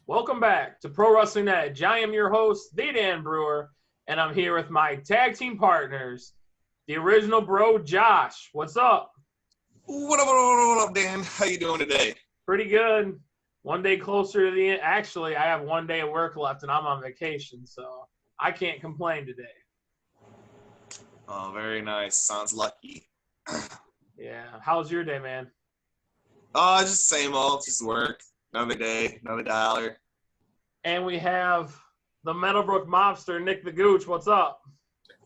Welcome back to Pro Wrestling Edge. I am your host, the Dan Brewer, and I'm here with my tag team partners, the original bro, Josh. What's up? What up, Dan? How you doing today? Pretty good. One day closer to the end. Actually, I have one day of work left, and I'm on vacation, so I can't complain today. Oh, very nice. Sounds lucky. Yeah. How's your day, man? Just same old. Just work. Another day, another dollar. And we have the Meadowbrook mobster, Nick the Gooch. What's up?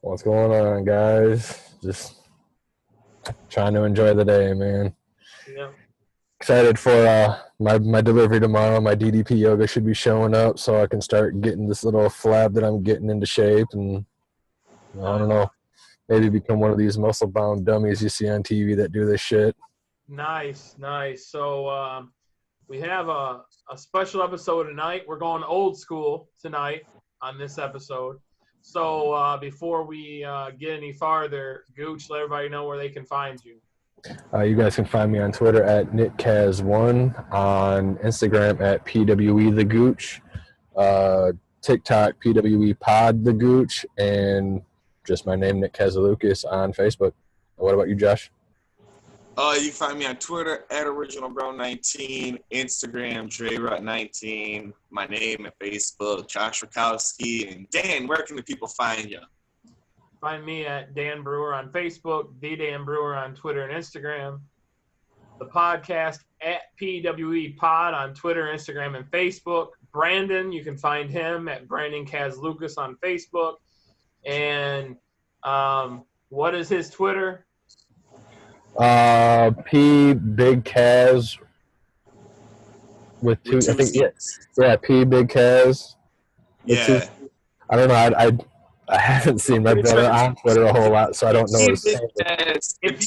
What's going on, guys? Just trying to enjoy the day, man. Yeah. Excited for my delivery tomorrow. My DDP yoga should be showing up so I can start getting this little flab that I'm getting into shape. And I don't know, maybe become one of these muscle-bound dummies you see on TV that do this shit. Nice. So we have a special episode tonight. We're going old school tonight on this episode. So before we get any farther, Gooch, let everybody know where they can find you. You guys can find me on Twitter at NickCaz1, on Instagram at PWETheGooch, TikTok PWEPodTheGooch, and just my name, Nick Kazalukas, on Facebook. What about you, Josh? You can find me on Twitter at OriginalBro19, Instagram JRut19, my name at Facebook, Josh Rakowski, and Dan, where can the people find you? Find me at Dan Brewer on Facebook, The Dan Brewer on Twitter and Instagram. The podcast at PWE Pod on Twitter, Instagram, and Facebook. Brandon, you can find him at Brandon Kaz Lucas on Facebook. And what is his Twitter? P Big Kaz with two. I think yeah. P Big Kaz. Yeah. I don't know. I haven't seen my brother on Twitter a whole lot, so I don't know his name. If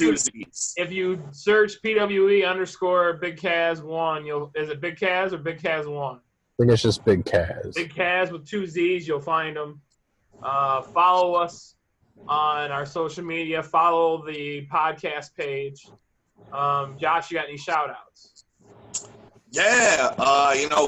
you search PWE _ Big Kaz 1, is it Big Kaz or Big Kaz 1? I think it's just Big Kaz. Big Kaz with 2 Z's, you'll find him. Follow us on our social media. Follow the podcast page. Josh, you got any shout-outs? Yeah,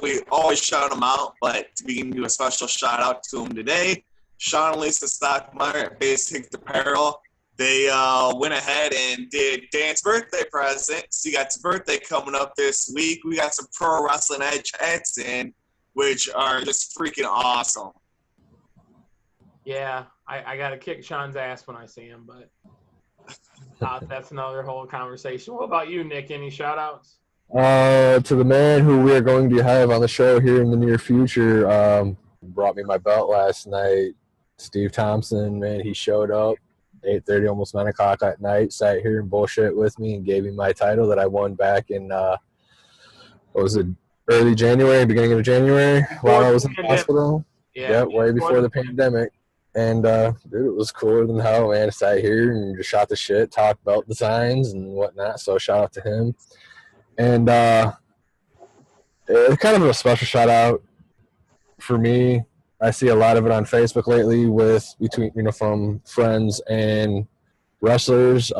we always shout them out, but we can do a special shout-out to them today. Sean and Lisa Stockmeyer at Basic Apparel. They went ahead and did Dan's birthday present. So you got his birthday coming up this week. We got some Pro Wrestling Edge hats in, which are just freaking awesome. Yeah, I got to kick Sean's ass when I see him, but that's another whole conversation. What about you, Nick? Any shout-outs? To the man who we are going to have on the show here in the near future, brought me my belt last night, Steve Thompson. Man, he showed up 8:30, almost 9 o'clock at night, sat here and bullshit with me and gave me my title that I won back in, early January, beginning of January, while I was in the hospital. Yeah, way before the pandemic. And, dude, it was cooler than hell, man. I sat here and just shot the shit, talked belt designs and whatnot, so shout out to him. And it's kind of a special shout out for me. I see a lot of it on Facebook lately from friends and wrestlers.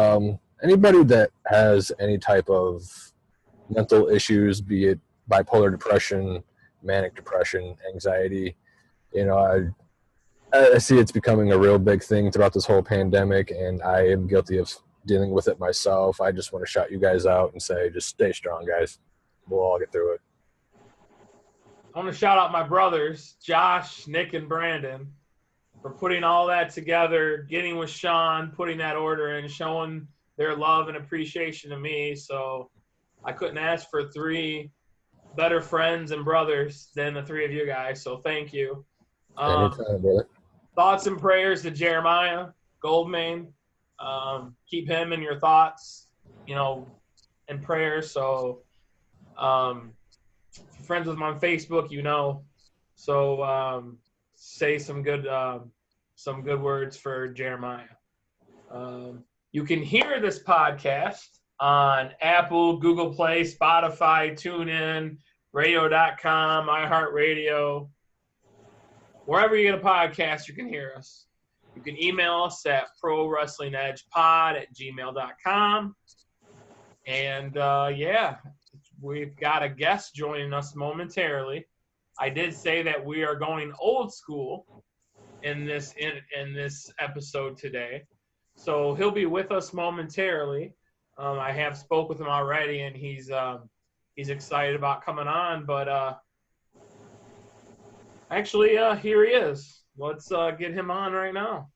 Anybody that has any type of mental issues, be it bipolar depression, manic depression, anxiety, I see it's becoming a real big thing throughout this whole pandemic, and I am guilty of dealing with it myself. I just want to shout you guys out and say, just stay strong, guys. We'll all get through it. I want to shout out my brothers, Josh, Nick, and Brandon, for putting all that together, getting with Sean, putting that order in, showing their love and appreciation to me. So I couldn't ask for 3 better friends and brothers than the 3 of you guys. So thank you. Anytime, brother. Thoughts and prayers to Jeremiah Goldmain. Keep him in your thoughts, and prayers. So friends with him on Facebook, So say some good words for Jeremiah. You can hear this podcast on Apple, Google Play, Spotify, TuneIn, Radio.com, iHeartRadio. Wherever you get a podcast, you can hear us. You can email us at prowrestlingedgepod@gmail.com. And, we've got a guest joining us momentarily. I did say that we are going old school in this episode today. So he'll be with us momentarily. I have spoke with him already, and he's excited about coming on. But actually, here he is. Let's get him on right now.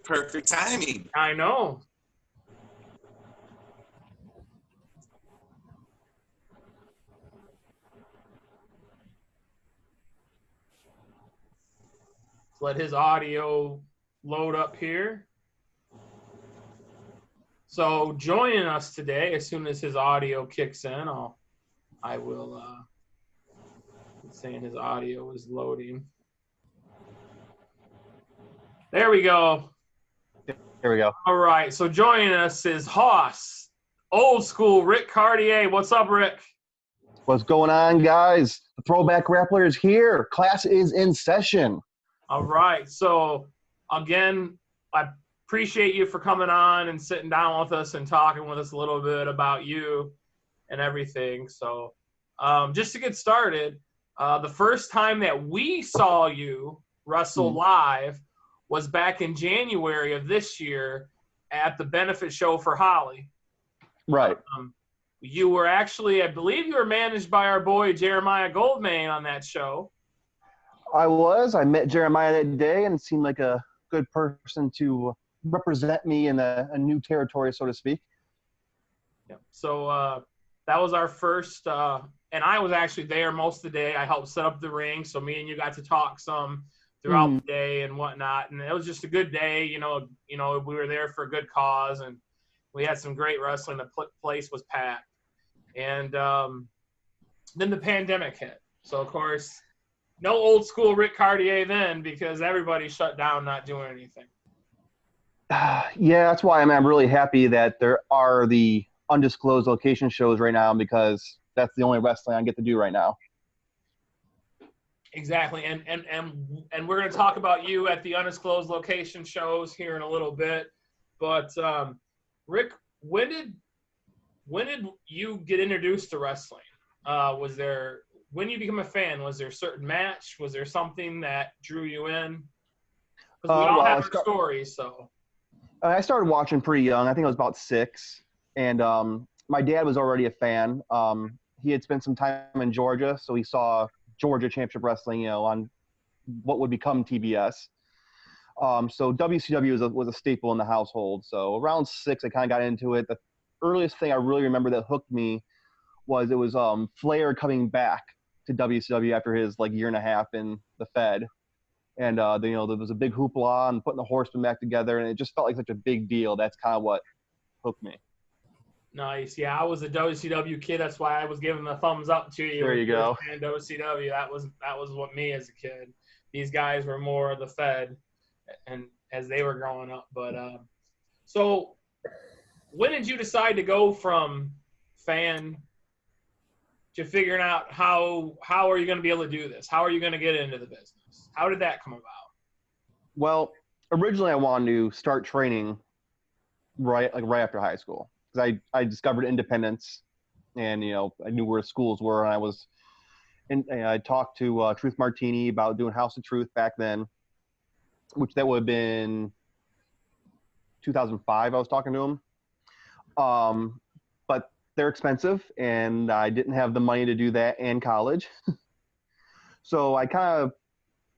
Perfect timing. I know. Let his audio load up here. So joining us today, as soon as his audio kicks in, I will saying his audio is loading. There we go. Here we go. All right. So joining us is Hoss, Old School Ric Talks. What's up, Rick? What's going on, guys? The Throwback Grappler is here. Class is in session. All right. So, again, I appreciate you for coming on and sitting down with us and talking with us a little bit about you and everything. So, just to get started, the first time that we saw you wrestle live was back in January of this year at the benefit show for Holly. Right. You were actually, I believe you were managed by our boy Jeremiah Goldman on that show. I met Jeremiah that day, and it seemed like a good person to represent me in a new territory, so to speak. Yeah. So that was our first, and I was actually there most of the day. I helped set up the ring, so me and you got to talk some throughout the day and whatnot. And it was just a good day. You know, we were there for a good cause, and we had some great wrestling. The place was packed. And then the pandemic hit. So, of course, no Old School Ric Talks then because everybody shut down not doing anything. Yeah, that's why I'm really happy that there are the undisclosed location shows right now, because that's the only wrestling I get to do right now. Exactly. And we're going to talk about you at the undisclosed location shows here in a little bit. But, Rick, when did you get introduced to wrestling? When you become a fan, was there a certain match? Was there something that drew you in? Because we all have our stories, so. I started watching pretty young. I think I was about 6. And my dad was already a fan. He had spent some time in Georgia, so he saw Georgia Championship Wrestling, on what would become TBS. So WCW was a staple in the household. So around 6, I kind of got into it. The earliest thing I really remember that hooked me was Flair coming back to WCW after his year and a half in the Fed. And there was a big hoopla and putting the Horsemen back together, and it just felt like such a big deal. That's kind of what hooked me. Nice. Yeah, I was a WCW kid. That's why I was giving the thumbs up to you. There you go. And WCW, that was what me as a kid. These guys were more the Fed, and as they were growing up. But so, when did you decide to go from fan to figuring out how are you going to be able to do this? How are you going to get into the business? How did that come about? Well, originally I wanted to start training right after high school, because I discovered independence, and I knew where schools were, and I talked to Truth Martini about doing House of Truth back then, which that would have been 2005. I was talking to him, but they're expensive, and I didn't have the money to do that in college. So I kind of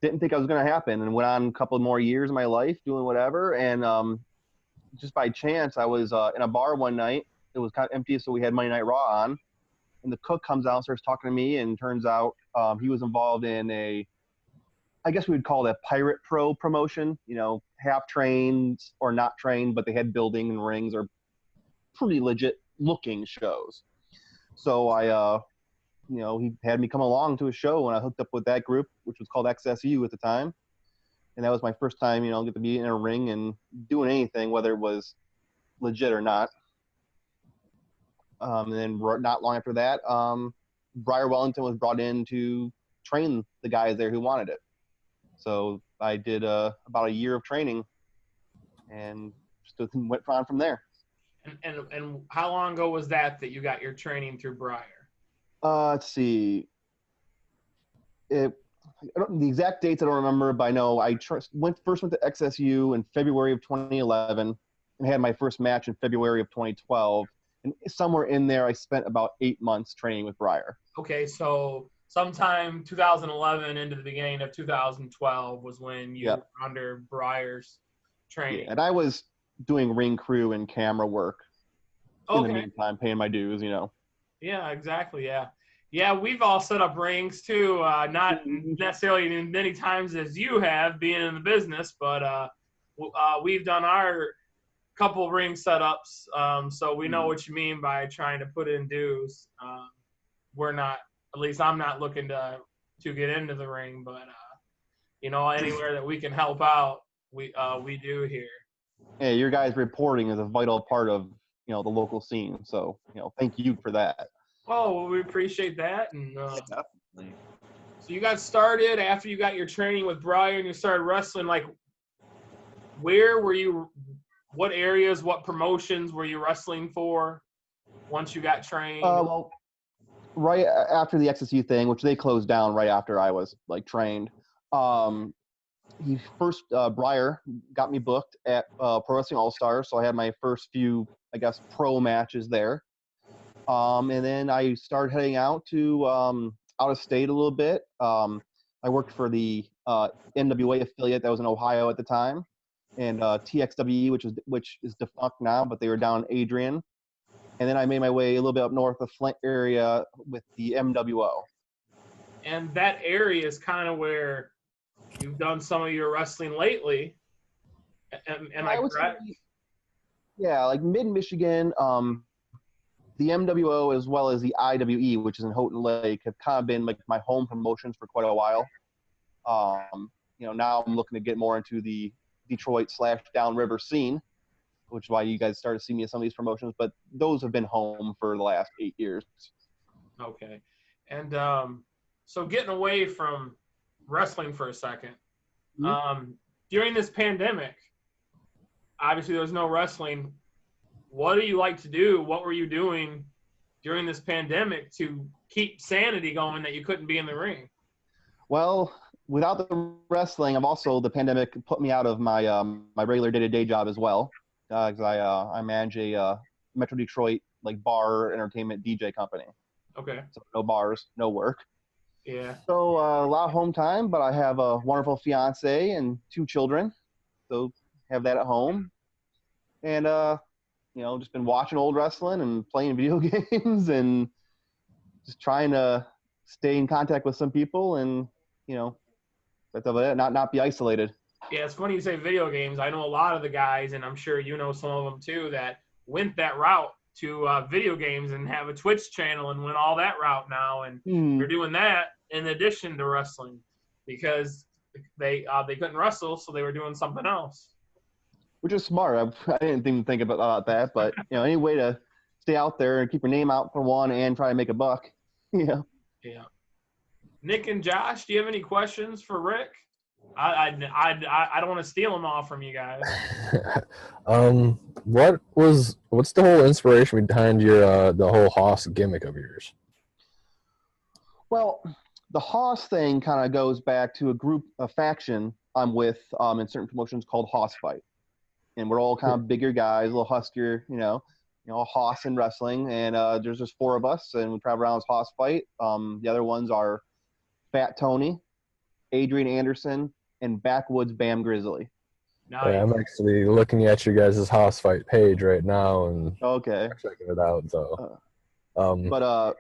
didn't think it was going to happen, and went on a couple more years of my life doing whatever. And just by chance, I was in a bar one night. It was kind of empty, so we had Monday Night Raw on. And the cook comes out and starts talking to me, and turns out he was involved in I guess we would call it a Pirate Pro promotion, half trained or not trained, but they had building and rings, or pretty legit looking shows. So he had me come along to a show, and I hooked up with that group, which was called XSU at the time. And that was my first time, get to be in a ring and doing anything, whether it was legit or not. And then not long after that, Briar Wellington was brought in to train the guys there who wanted it. So I did about a year of training, and just went on from there. And how long ago was that you got your training through Briar? Let's see. the exact dates I don't remember, but I know I first went to XSU in February of 2011 and had my first match in February of 2012. And somewhere in there, I spent about 8 months training with Breyer. Okay, so sometime 2011 into the beginning of 2012 was when you were under Breyer's training. Yeah, and I was doing ring crew and camera work in the meantime, paying my dues, Yeah, exactly, yeah. Yeah, we've all set up rings too, not necessarily as many times as you have being in the business, but we've done our couple ring setups, so we know what you mean by trying to put in dues. We're not, at least I'm not looking to get into the ring, but anywhere that we can help out, we do here. Yeah, your guys' reporting is a vital part of the local scene, so thank you for that. Oh, well, we appreciate that, and definitely. so you got started after you got your training with Breyer and you started wrestling. Like, where were you? What areas, what promotions were you wrestling for once you got trained? Well, right after the XSU thing, which they closed down right after I was trained. Breyer got me booked at Pro Wrestling All Stars, so I had my first few, I guess, pro matches there. And then I started heading out to out of state a little bit. I worked for the NWA affiliate that was in Ohio at the time, and TXWE, which is defunct now, but they were down in Adrian. And then I made my way a little bit up north of Flint area with the MWO. And that area is kind of where you've done some of your wrestling lately. And I would say, yeah, like mid-Michigan, the MWO as well as the IWE, which is in Houghton Lake, have kind of been like my home promotions for quite a while. Now I'm looking to get more into the Detroit / downriver scene, which is why you guys started seeing me at some of these promotions, but those have been home for the last 8 years. Okay. And so getting away from wrestling for a second, during this pandemic, obviously there's no wrestling. What do you like to do? What were you doing during this pandemic to keep sanity going that you couldn't be in the ring? Well, without the wrestling, the pandemic put me out of my my regular day-to-day job as well. Because I manage a Metro Detroit bar entertainment DJ company. Okay. So no bars, no work. Yeah. So a lot of home time, but I have a wonderful fiance and 2 children, so have that at home, and just been watching old wrestling and playing video games and just trying to stay in contact with some people and that's about it. Not be isolated. Yeah, it's funny you say video games. I know a lot of the guys, and I'm sure you know some of them too, that went that route to video games and have a Twitch channel and went all that route now. And they're doing that in addition to wrestling because they couldn't wrestle, so they were doing something else. Which is smart. I didn't even think about that, but any way to stay out there and keep your name out for one and try to make a buck. Yeah. Nick and Josh, do you have any questions for Rick? I don't want to steal them all from you guys. What's the whole inspiration behind your the whole Hoss gimmick of yours? Well, the Hoss thing kind of goes back to a faction I'm with in certain promotions called Hoss Fight, and we're all kind of bigger guys, a little huskier, Hoss in wrestling, and there's just 4 of us, and we travel around as Hoss Fight. The other ones are Fat Tony, Adrian Anderson, and Backwoods Bam Grizzly. Nice. Yeah, I'm actually looking at your guys' Hoss Fight page right now and checking it out. So, but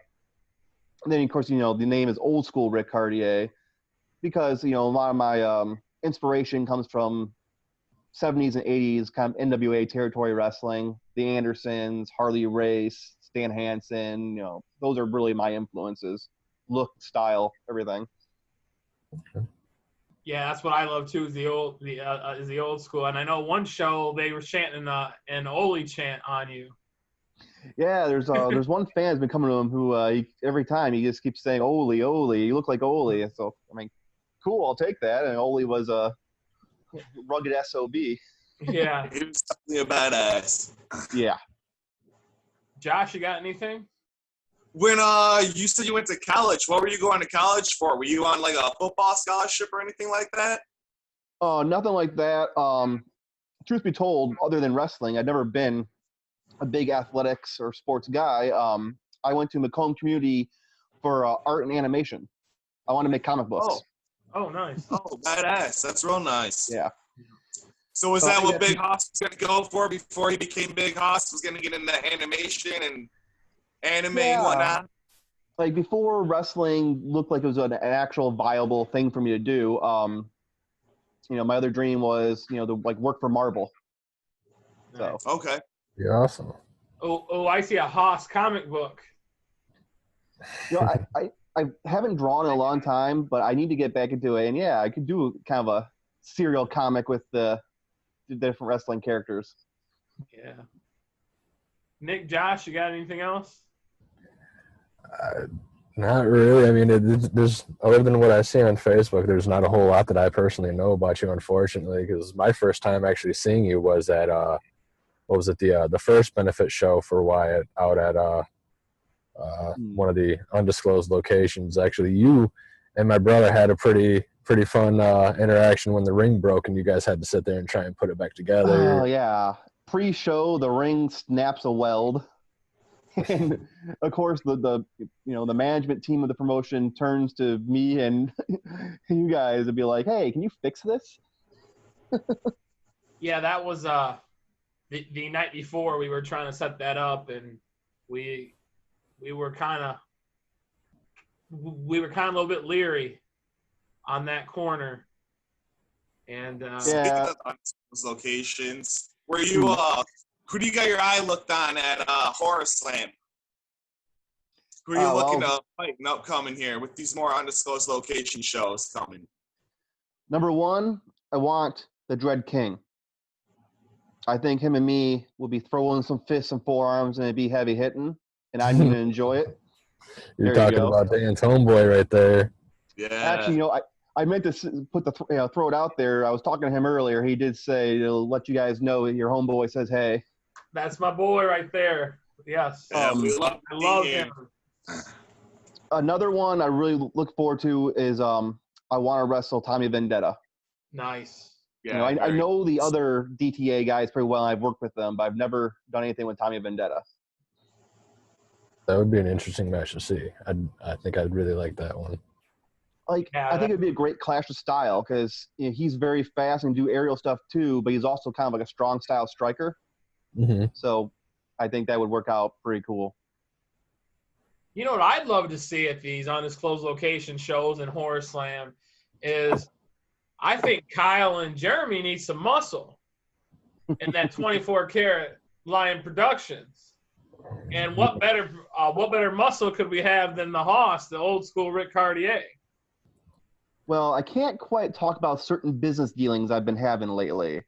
then of course the name is Old School Ric Caurdeia because a lot of my inspiration comes from 70s and 80s kind of NWA territory wrestling. The Andersons, Harley Race, Stan Hansen. Those are really my influences. Look, style, everything. Okay. Yeah, that's what I love too. Is the old school, and I know one show they were chanting an Ole chant on you. Yeah, there's one fan that's been coming to him who every time he just keeps saying Ole, you look like Ole. So cool, I'll take that. And Ole was a rugged SOB. Yeah, he was definitely a badass. Yeah. Josh, you got anything? When you said you went to college, what were you going to college for? Were you on like a football scholarship or anything like that? Nothing like that. Truth be told, other than wrestling, I'd never been a big athletics or sports guy. I went to Macomb Community for art and animation. I want to make comic books. Oh, nice. Oh, badass. That's real nice. Yeah. So was that what Big Hoss was going to go for before he became Big Hoss? Was going to get into animation and anime and whatnot? Like before wrestling looked like it was an actual viable thing for me to do. My other dream was, to like work for Marvel. So okay. You're awesome. Oh, I see a Haas comic book. I haven't drawn in a long time, but I need to get back into it. And yeah, I could do kind of a serial comic with the different wrestling characters. Yeah. Nick, Josh, you got anything else? Not really. I mean, there's other than what I see on Facebook, there's not a whole lot that I personally know about you, unfortunately, because my first time actually seeing you was at what was it, the first benefit show for Wyatt out at one of the undisclosed locations. Actually, you and my brother had a pretty fun interaction when the ring broke and you guys had to sit there and try and put it back together. Oh yeah, pre-show the ring snaps a weld, and of course the management team of the promotion turns to me and you guys and be like, "Hey, can you fix this?" Yeah, that was the night before we were trying to set that up, and we were kind of a little bit leery on that corner. And speaking of those locations, were you who do you got your eye looked on at Horror Slam? Who are you looking to fighting upcoming here with these more undisclosed location shows coming? Number one, I want the Dread King. I think him and me will be throwing some fists and forearms and it'd be heavy hitting, and I'm going to enjoy it. You're talking about Dan's homeboy right there. Yeah. Actually, I meant to put throw it out there. I was talking to him earlier. He did say he'll let you guys know your homeboy says hey. That's my boy right there. Yes. Yeah, I love him. Another one I really look forward to is I want to wrestle Tommy Vendetta. Nice. Yeah, I know the other DTA guys pretty well. I've worked with them, but I've never done anything with Tommy Vendetta. That would be an interesting match to see. I think I'd really like that one. I think it'd be a great clash of style because he's very fast and do aerial stuff too, but he's also kind of like a strong style striker. Mm-hmm. So I think that would work out pretty cool. You know what I'd love to see at these undisclosed location shows and Horror Slam is I think Kyle and Jeremy need some muscle in that 24 karat Lion Productions. And what better muscle could we have than the Hoss, the old school Ric Talks? Well, I can't quite talk about certain business dealings I've been having lately,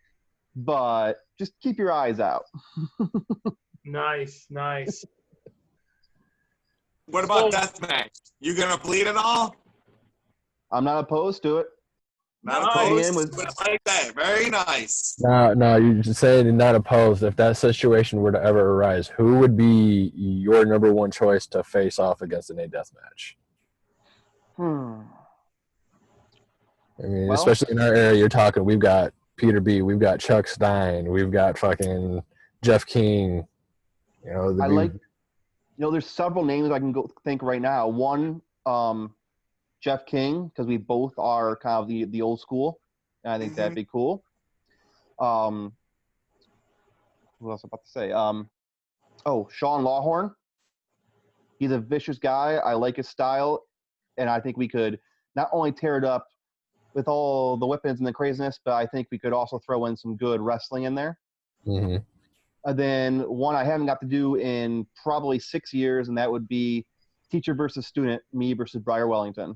but just keep your eyes out. Nice. What about deathmatch? You gonna bleed at all? I'm not opposed to it. Not opposed. I like that. Very nice. No, you're just saying you're not opposed. If that situation were to ever arise, who would be your number one choice to face off against in a death match? I mean, especially in our area, you're talking, we've got Peter B., we've got Chuck Stein, we've got fucking Jeff King. There's several names I can go think right now. One, Jeff King, because we both are kind of the old school, and I think that'd be cool. Who else am I about to say? Sean Lawhorn. He's a vicious guy. I like his style, and I think we could not only tear it up with all the weapons and the craziness, but I think we could also throw in some good wrestling in there. Mm-hmm. And then one I haven't got to do in probably 6 years, and that would be teacher versus student, me versus Briar Wellington.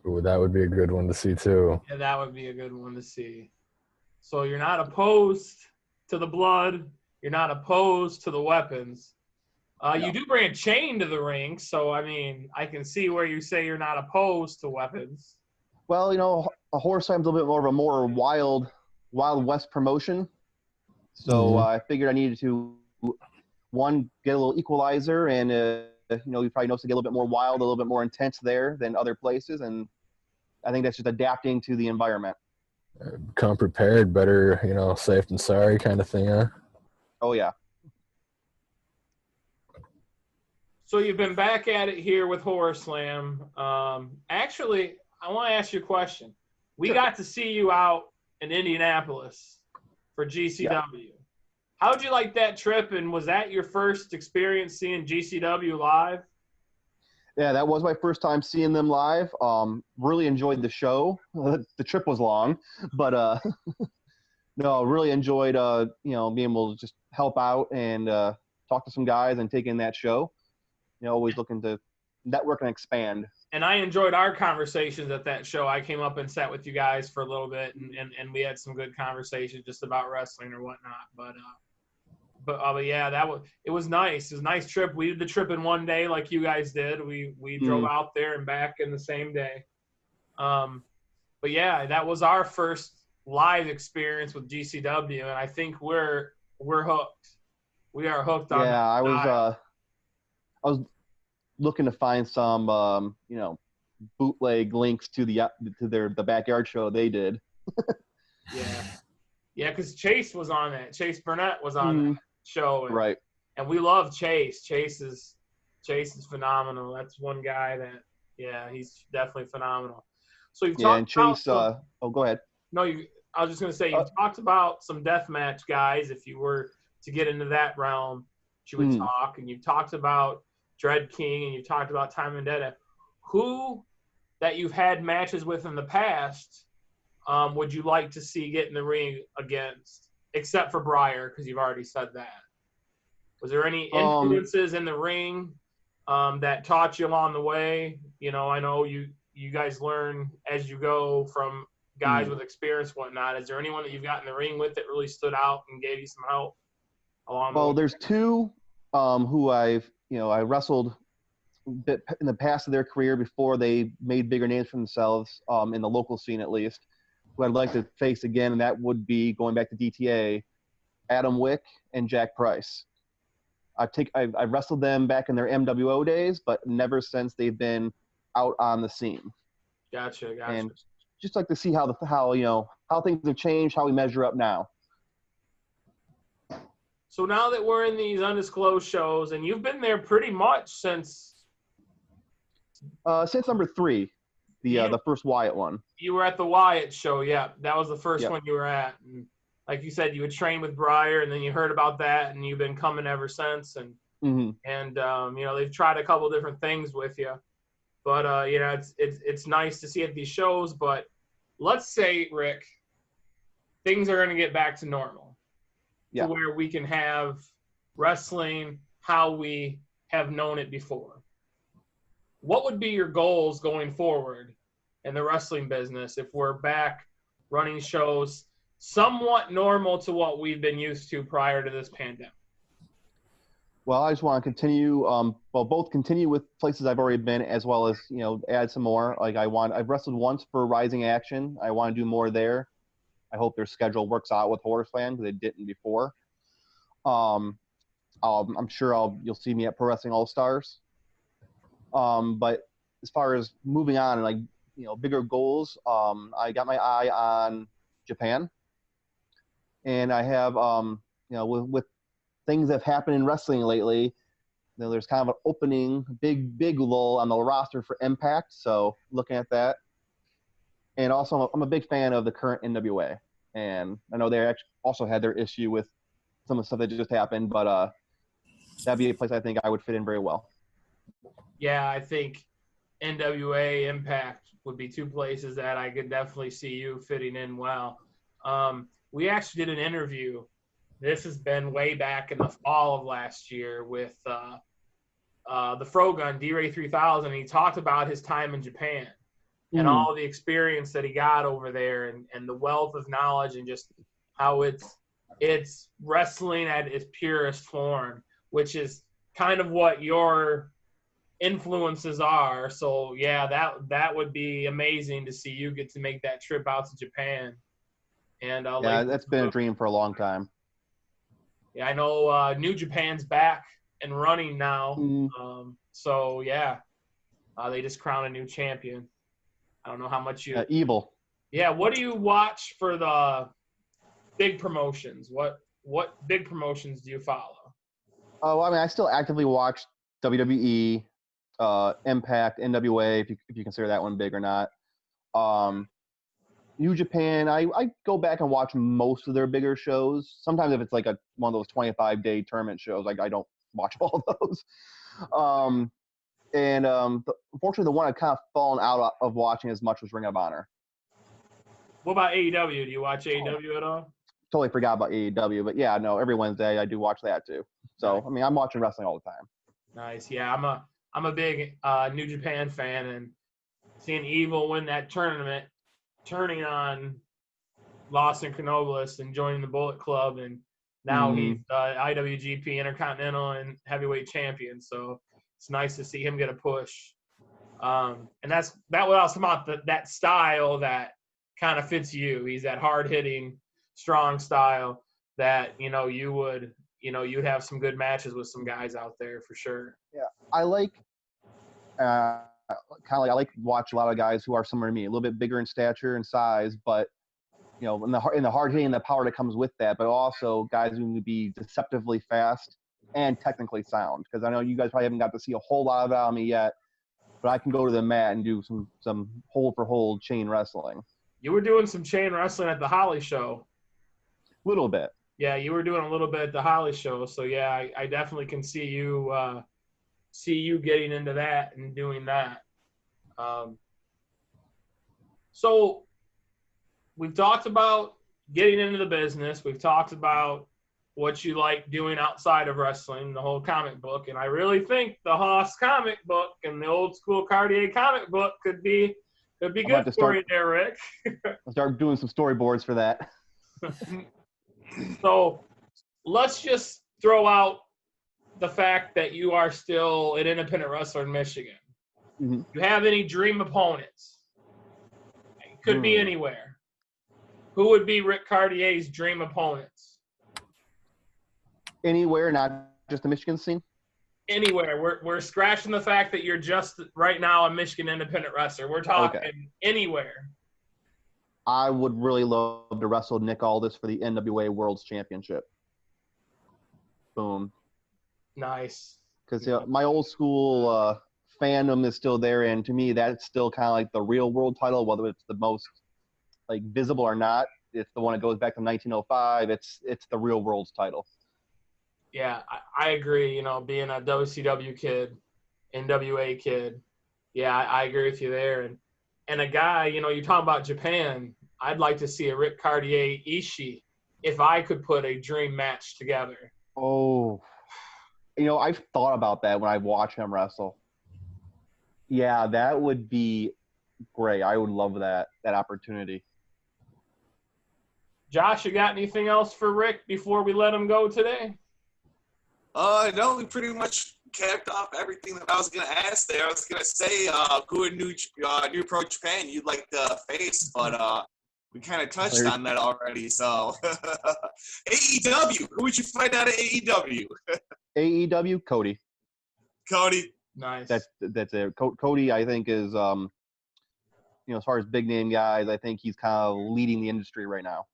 Ooh, that would be a good one to see too. Yeah, that would be a good one to see. So you're not opposed to the blood. You're not opposed to the weapons. No. You do bring a chain to the ring, so, I mean, I can see where you say you're not opposed to weapons. Well, a Horror Slam's a little bit more of a more wild west promotion. So I figured I needed to, one, get a little equalizer, and you probably notice it get a little bit more wild, a little bit more intense there than other places. And I think that's just adapting to the environment. Come prepared, better, safe than sorry kind of thing, huh? Oh, yeah. So you've been back at it here with Horror Slam. Actually, I want to ask you a question. We Sure. got to see you out in Indianapolis for GCW. How'd you like that trip, and was that your first experience seeing GCW live? Yeah, that was my first time seeing them live. Really enjoyed the show. The trip was long, but no, really enjoyed being able to just help out and talk to some guys and take in that show. Always looking to network and expand. And I enjoyed our conversations at that show. I came up and sat with you guys for a little bit, and we had some good conversations just about wrestling or whatnot. But yeah, it was nice. It was a nice trip. We did the trip in one day, like you guys did. We drove out there and back in the same day. But yeah, that was our first live experience with GCW, and I think we're hooked. We are hooked on. Yeah, I was looking to find some bootleg links to the backyard show they did. Yeah, because Chase was on that. Chase Burnett was on that show, Right? And we love Chase. Chase is phenomenal. That's one guy that he's definitely phenomenal. So you've talked and Chase. about Go ahead. No, I was just going to say, you've talked about some deathmatch guys. If you were to get into that realm, you would talk. And you've talked about Dread King, and you've talked about Time and Dead. Who that you've had matches with in the past would you like to see get in the ring against, except for Briar, because you've already said that? Was there any influences in the ring that taught you along the way? I know you guys learn as you go from guys with experience, whatnot. Is there anyone that you've got in the ring with that really stood out and gave you some help along the way? Well, there's two who I wrestled a bit in the past of their career before they made bigger names for themselves in the local scene, at least, who I'd like to face again, and that would be, going back to DTA, Adam Wick and Jack Price. I wrestled them back in their MWO days, but never since they've been out on the scene. Gotcha. And just like to see how things have changed, how we measure up now. So now that we're in these undisclosed shows, and you've been there pretty much since number 3, the first Wyatt one. You were at the Wyatt show, yeah. That was the first one you were at. And like you said, you would train with Briar, and then you heard about that, and you've been coming ever since. And they've tried a couple different things with you. But it's nice to see at these shows. But let's say, Rick, things are going to get back to normal, to where we can have wrestling how we have known it before. What would be your goals going forward in the wrestling business if we're back running shows somewhat normal to what we've been used to prior to this pandemic? Well, I just want to continue, both continue with places I've already been, as well as, add some more. Like I've wrestled once for Rising Action. I want to do more there. I hope their schedule works out with Horror Slam, because they didn't before. I'm sure you'll see me at Pro Wrestling All Stars. But as far as moving on and bigger goals, I got my eye on Japan, and I have with things that have happened in wrestling lately, there's kind of an opening, big lull on the roster for Impact. So looking at that, and also I'm a big fan of the current NWA, and I know they actually also had their issue with some of the stuff that just happened, but that'd be a place I think I would fit in very well. Yeah, I think NWA, Impact would be two places that I could definitely see you fitting in well. We actually did an interview. This has been way back in the fall of last year with the Frogun, D-Ray 3000. He talked about his time in Japan and all the experience that he got over there, and the wealth of knowledge, and just how it's wrestling at its purest form, which is kind of what your influences are. So yeah, that would be amazing to see you get to make that trip out to Japan. And that's been a dream for a long time. Yeah, I know New Japan's back and running now. Mm. So yeah, they just crowned a new champion. I don't know how much you. Evil. Yeah, what do you watch for the big promotions? What big promotions do you follow? Oh, I mean, I still actively watch WWE, Impact, NWA, if you consider that one big or not. New Japan, I go back and watch most of their bigger shows. Sometimes if it's like one of those 25-day tournament shows, like I don't watch all of those. Unfortunately, the one I've kind of fallen out of watching as much was Ring of Honor. What about AEW? Do you watch AEW at all? Totally forgot about AEW, but yeah, no, every Wednesday I do watch that too. So, Nice. I mean, I'm watching wrestling all the time. Nice. Yeah, I'm a big New Japan fan, and seeing Evil win that tournament, turning on Los Incarnables and joining the Bullet Club, and now he's IWGP Intercontinental and Heavyweight Champion. So it's nice to see him get a push. And that what I was talking about, that style that kind of fits you. He's that hard-hitting, strong style that, you'd have some good matches with some guys out there for sure. Yeah, I like I like to watch a lot of guys who are similar to me, a little bit bigger in stature and size, but in the hard hitting and the power that comes with that, but also guys who can be deceptively fast and technically sound. Because I know you guys probably haven't got to see a whole lot of that on me yet, but I can go to the mat and do some hold for hold chain wrestling. You were doing some chain wrestling at the Holly show. Little bit. Yeah, you were doing a little bit at the Holly show. So yeah, I definitely can see you getting into that and doing that. So we've talked about getting into the business. We've talked about what you like doing outside of wrestling, the whole comic book. And I really think the Haas comic book and the Old School Caurdeia comic book could be good for you there, Rick. I'll start doing some storyboards for that. So let's just throw out the fact that you are still an independent wrestler in Michigan. Mm-hmm. Do you have any dream opponents? It could be anywhere. Who would be Ric Caurdeia's dream opponents? Anywhere, not just the Michigan scene? Anywhere. We're scratching the fact that you're just right now a Michigan independent wrestler. We're talking anywhere. I would really love to wrestle Nick Aldis for the NWA World's Championship. Boom. Nice. Because my old school fandom is still there, and to me, that's still kind of like the real world title, whether it's the most like visible or not. It's the one that goes back to 1905. It's the real world's title. Yeah, I agree. Being a WCW kid, NWA kid, yeah, I agree with you there. And a guy, you're talking about Japan. I'd like to see a Ric Caurdeia Ishii if I could put a dream match together. Oh, I've thought about that when I watch him wrestle. Yeah, that would be great. I would love that opportunity. Josh, you got anything else for Rick before we let him go today? No, we pretty much capped off everything that I was going to ask there. I was going to say, who in New Pro Japan you'd like to face, but we kind of touched on that already. So, AEW, who would you find out at AEW? AEW, Cody. Cody. Nice. That's it. Cody, I think, is, as far as big name guys, I think he's kind of leading the industry right now.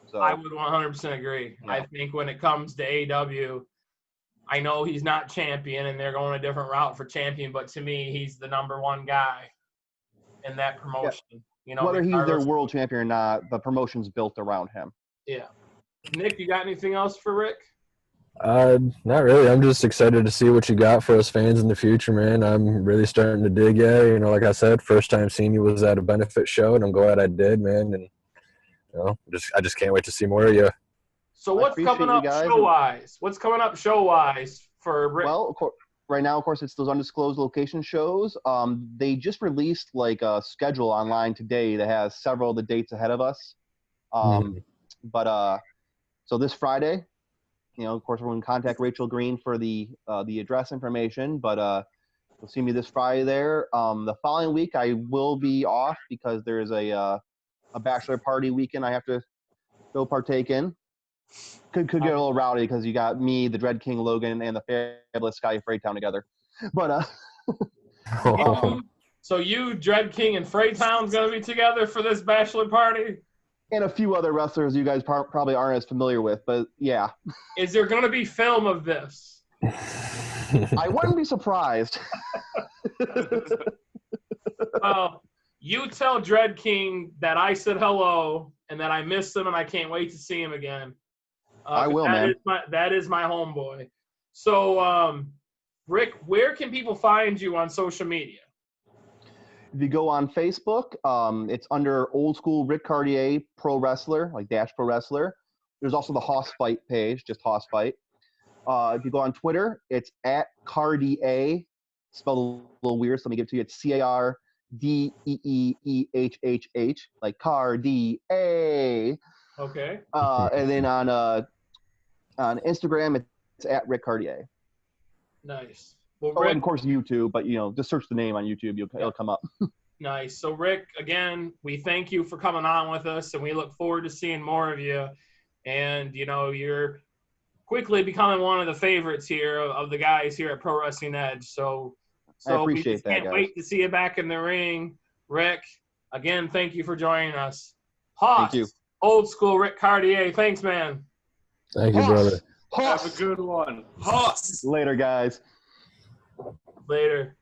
So I would 100% agree. Yeah. I think when it comes to AEW, I know he's not champion and they're going a different route for champion, but to me, he's the number one guy in that promotion. Yeah. Whether he's their world champion or not, the promotion's built around him. Yeah. Nick, you got anything else for Rick? Not really. I'm just excited to see what you got for us fans in the future, man. I'm really starting to dig you. Like I said, first time seeing you was at a benefit show, and I'm glad I did, man. And I just can't wait to see more of you. So what's coming up show-wise? What's coming up show-wise for Rick? Well, right now, of course, it's those undisclosed location shows. They just released like a schedule online today that has several of the dates ahead of us. But so this Friday, of course, we're going to contact Rachel Green for the address information. But you'll see me this Friday there. The following week, I will be off because there is a bachelor party weekend I have to go partake in. Could get a little rowdy because you got me, the Dread King Logan, and the fabulous Sky Freytown together. But So you, Dread King, and Freytown's gonna be together for this bachelor party? and a few other wrestlers you guys probably aren't as familiar with, but yeah. Is there gonna be film of this? I wouldn't be surprised. Well, you tell Dread King that I said hello and that I miss him and I can't wait to see him again. I will, man. That is my homeboy. So, Rick, where can people find you on social media? If you go on Facebook, it's under Old School Ric Talks Pro Wrestler, like Dash Pro Wrestler. There's also the Hoss Fight page, just Hoss Fight. If you go on Twitter, it's at Caurdeia, spelled a little weird, so let me give it to you. It's CARDEEEHHH, like Caurdeia. Okay. And then on Instagram, it's at Ric Talks. Nice. Well, Oh, Rick, and of course YouTube, but just search the name on YouTube, it'll come up. nice. So, Rick, again, we thank you for coming on with us, and we look forward to seeing more of you. And, you're quickly becoming one of the favorites here of the guys here at Pro Wrestling Edge. So I appreciate we just that, can't guys. wait to see you back in the ring. Rick, again, thank you for joining us. Hoss, Thank you. Old School Ric Talks. Thanks, man. Thank you, brother. Have a good one. Hoss. Later, guys. Later.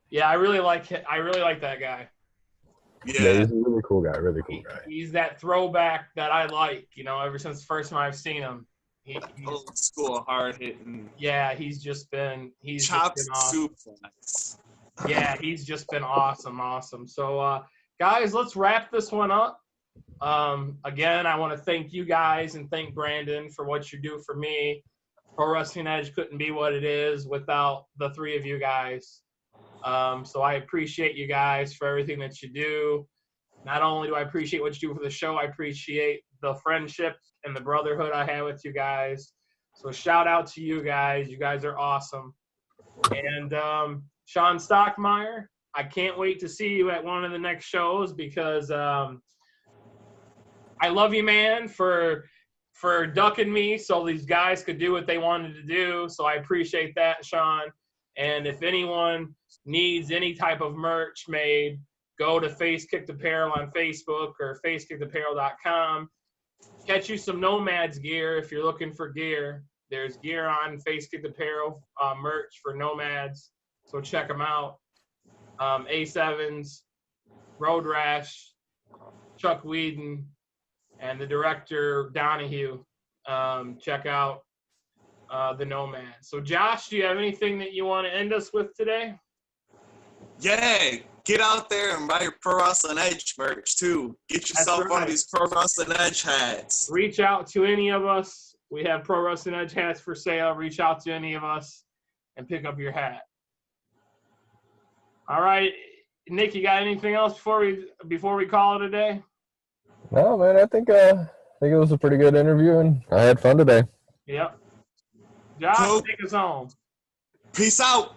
Yeah, I really like that guy. Yeah, he's a really cool guy. Really cool guy. He's that throwback that I like, ever since the first time I've seen him. He's Old school, hard hitting. Yeah, he's just been Chops awesome. suplex. Yeah, he's just been awesome. So, guys, let's wrap this one up. Again, I want to thank you guys and thank Brandon for what you do for me. Pro Wrestling Edge couldn't be what it is without the three of you guys. So I appreciate you guys for everything that you do. Not only do I appreciate what you do for the show, I appreciate the friendship and the brotherhood I have with you guys. So shout out to you guys. You guys are awesome. And Sean Stockmeyer, I can't wait to see you at one of the next shows because I love you, man, for ducking me so these guys could do what they wanted to do. So I appreciate that, Sean. And if anyone needs any type of merch made, go to Face Kicked Apparel on Facebook or facekickapparel.com. Catch you some Nomads gear if you're looking for gear. There's gear on Face Kicked Apparel merch for Nomads, so check them out. A7s, Road Rash, Chuck Whedon, and the director Donahue. Check out the Nomads. So, Josh, do you have anything that you want to end us with today? Yeah, get out there and buy your Pro Wrestling Edge merch too. Get yourself one of these Pro Wrestling Edge hats. Reach out to any of us. We have Pro Wrestling Edge hats for sale. Reach out to any of us and pick up your hat. All right, Nick, you got anything else before we call it a day? No, man, I think it was a pretty good interview, and I had fun today. Yep. Josh, take us home. Peace out.